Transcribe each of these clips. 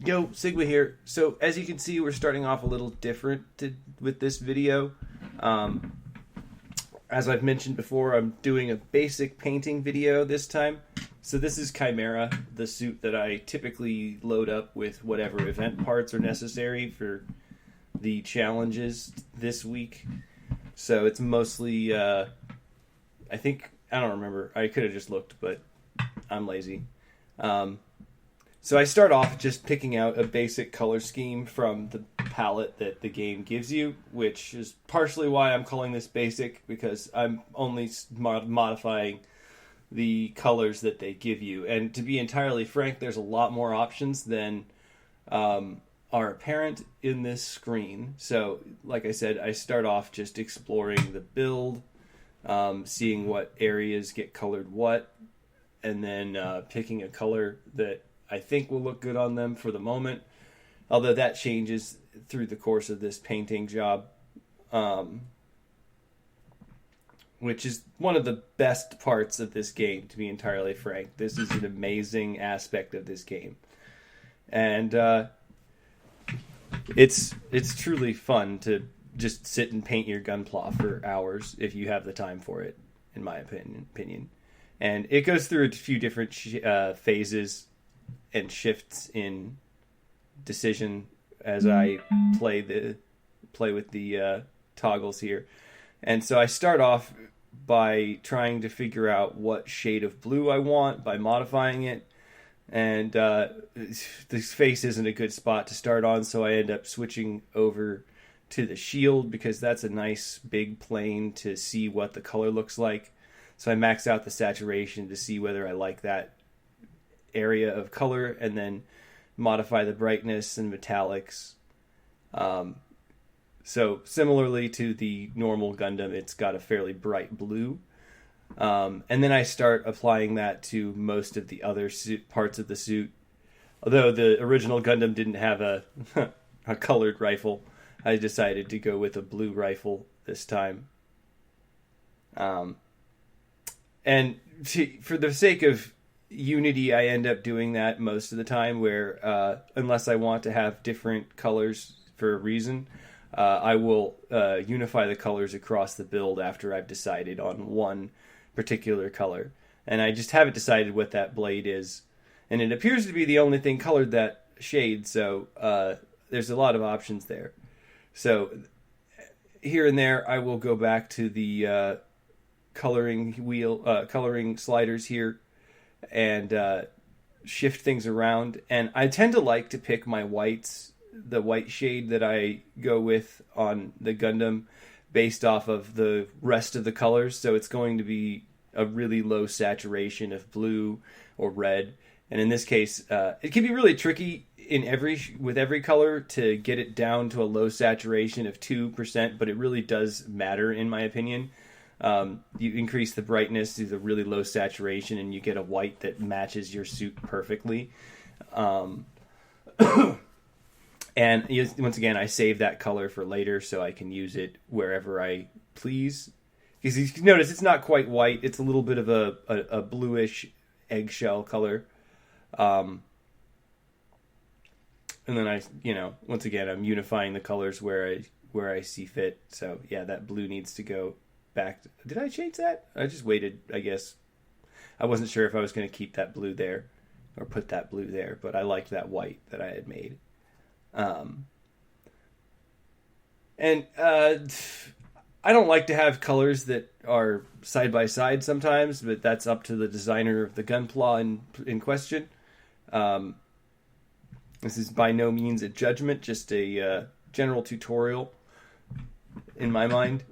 Yo, Sigma here. So, as you can see, we're starting off a little different with this video. As I've mentioned before, I'm doing a basic painting video this time. So this is Chimera, the suit that I typically load up with whatever event parts are necessary for the challenges this week. So it's mostly, I don't remember. I could have just looked, but I'm lazy. So I start off just picking out a basic color scheme from the palette that the game gives you, which is partially why I'm calling this basic, because I'm only modifying the colors that they give you. And to be entirely frank, there's a lot more options than are apparent in this screen. So, like I said, I start off just exploring the build, seeing what areas get colored what, and then picking a color that I think will look good on them for the moment, although that changes through the course of this painting job, which is one of the best parts of this game, to be entirely frank. This is an amazing aspect of this game, and it's truly fun to just sit and paint your Gunpla for hours if you have the time for it, in my opinion. And it goes through a few different phases and shifts in decision as I play with the toggles here. And so I start off by trying to figure out what shade of blue I want by modifying it. And this face isn't a good spot to start on, so I end up switching over to the shield because that's a nice big plane to see what the color looks like. So I max out the saturation to see whether I like that area of color, and then modify the brightness and metallics. So similarly to the normal Gundam, it's got a fairly bright blue. And then I start applying that to most of the other parts of the suit. Although the original Gundam didn't have a colored rifle, I decided to go with a blue rifle this time. And for the sake of unity, I end up doing that most of the time, where unless I want to have different colors for a reason, I will unify the colors across the build after I've decided on one particular color. And I just haven't decided what that blade is. And it appears to be the only thing colored that shade, so there's a lot of options there. So here and there, I will go back to the coloring sliders here and shift things around. And I tend to like to pick my whites, the white shade that I go with on the Gundam, based off of the rest of the colors. So it's going to be a really low saturation of blue or red. And in this case, it can be really tricky with every color to get it down to a low saturation of 2%, but it really does matter, in my opinion. You increase the brightness to the really low saturation, and you get a white that matches your suit perfectly. And once again, I save that color for later so I can use it wherever I please. Because you can notice it's not quite white; it's a little bit of a bluish eggshell color. And then once again, I'm unifying the colors where I see fit. So yeah, that blue needs to go back. Did I change that? I just waited, I guess. I wasn't sure if I was going to keep that blue there or put that blue there, but I liked that white that I had made. I don't like to have colors that are side by side sometimes, but that's up to the designer of the Gunpla in question. This is by no means a judgment, just a general tutorial in my mind.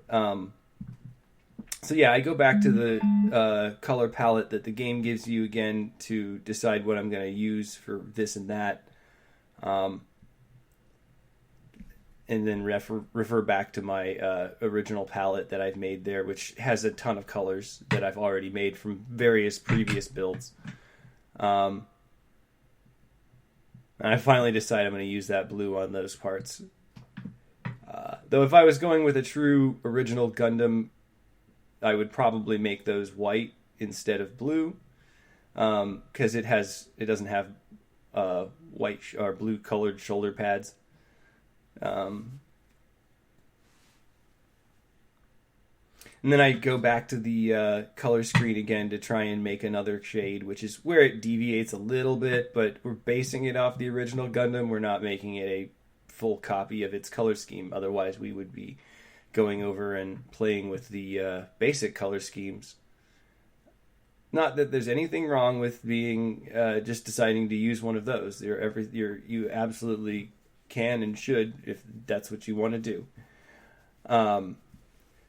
So yeah, I go back to the color palette that the game gives you again to decide what I'm going to use for this and that. And then refer back to my original palette that I've made there, which has a ton of colors that I've already made from various previous builds. And I finally decide I'm going to use that blue on those parts. Though if I was going with a true original Gundam, I would probably make those white instead of blue, because it doesn't have white or blue colored shoulder pads. And then I go back to the color screen again to try and make another shade, which is where it deviates a little bit, but we're basing it off the original Gundam. We're not making it a full copy of its color scheme. Otherwise, we would be going over and playing with the basic color schemes. Not that there's anything wrong with being just deciding to use one of those. You absolutely can and should if that's what you want to do.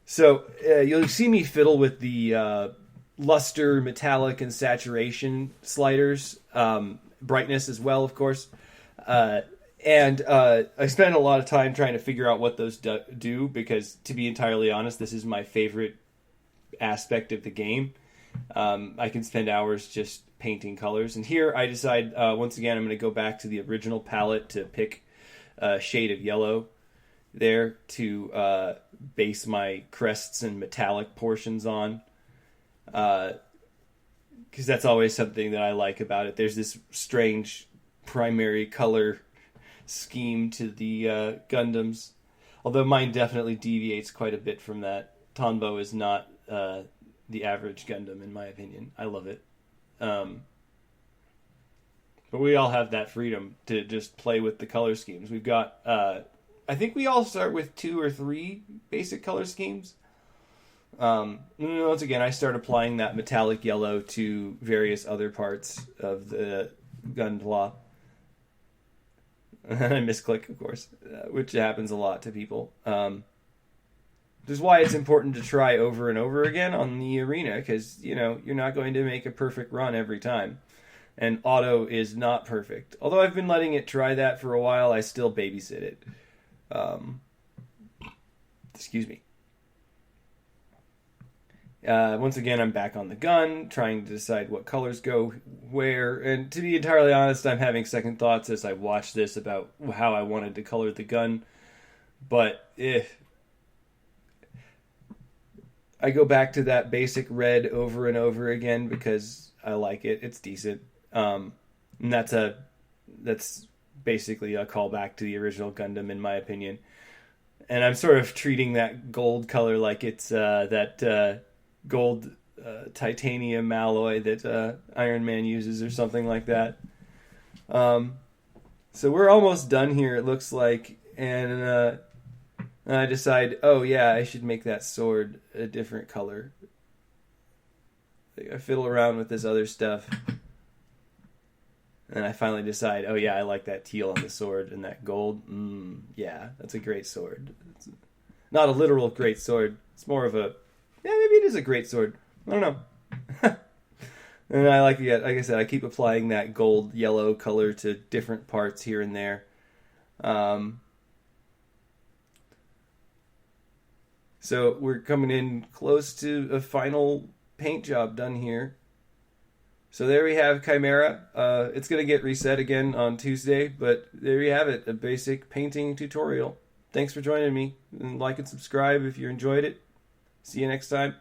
So you'll see me fiddle with the luster, metallic, and saturation sliders. Brightness as well, of course. And I spent a lot of time trying to figure out what those do because, to be entirely honest, this is my favorite aspect of the game. I can spend hours just painting colors. And here I decide, once again, I'm going to go back to the original palette to pick a shade of yellow there to base my crests and metallic portions on. Because that's always something that I like about it. There's this strange primary color scheme to the Gundams. Although mine definitely deviates quite a bit from that. Tonbo is not the average Gundam, in my opinion. I love it. But we all have that freedom to just play with the color schemes. We've got, I think we all start with 2 or 3 basic color schemes. Once again, I start applying that metallic yellow to various other parts of the Gunpla. And I misclick, of course, which happens a lot to people. Which is why it's important to try over and over again on the arena, because, you're not going to make a perfect run every time. And auto is not perfect. Although I've been letting it try that for a while, I still babysit it. Excuse me. Once again, I'm back on the gun, trying to decide what colors go where. And to be entirely honest, I'm having second thoughts as I watch this about how I wanted to color the gun. But I go back to that basic red over and over again because I like it. It's decent. And that's basically a callback to the original Gundam, in my opinion. And I'm sort of treating that gold color like it's that gold titanium alloy that Iron Man uses or something like that. So we're almost done here, it looks like. And I decide, oh yeah, I should make that sword a different color. I fiddle around with this other stuff. And I finally decide, oh yeah, I like that teal on the sword and that gold. Yeah, that's a great sword. It's not a literal great sword. It's more of a, yeah, maybe it is a great sword. I don't know. And I like I said, I keep applying that gold yellow color to different parts here and there. So we're coming in close to a final paint job done here. So there we have Chimera. It's going to get reset again on Tuesday, but there you have it, a basic painting tutorial. Thanks for joining me, and like and subscribe if you enjoyed it. See you next time.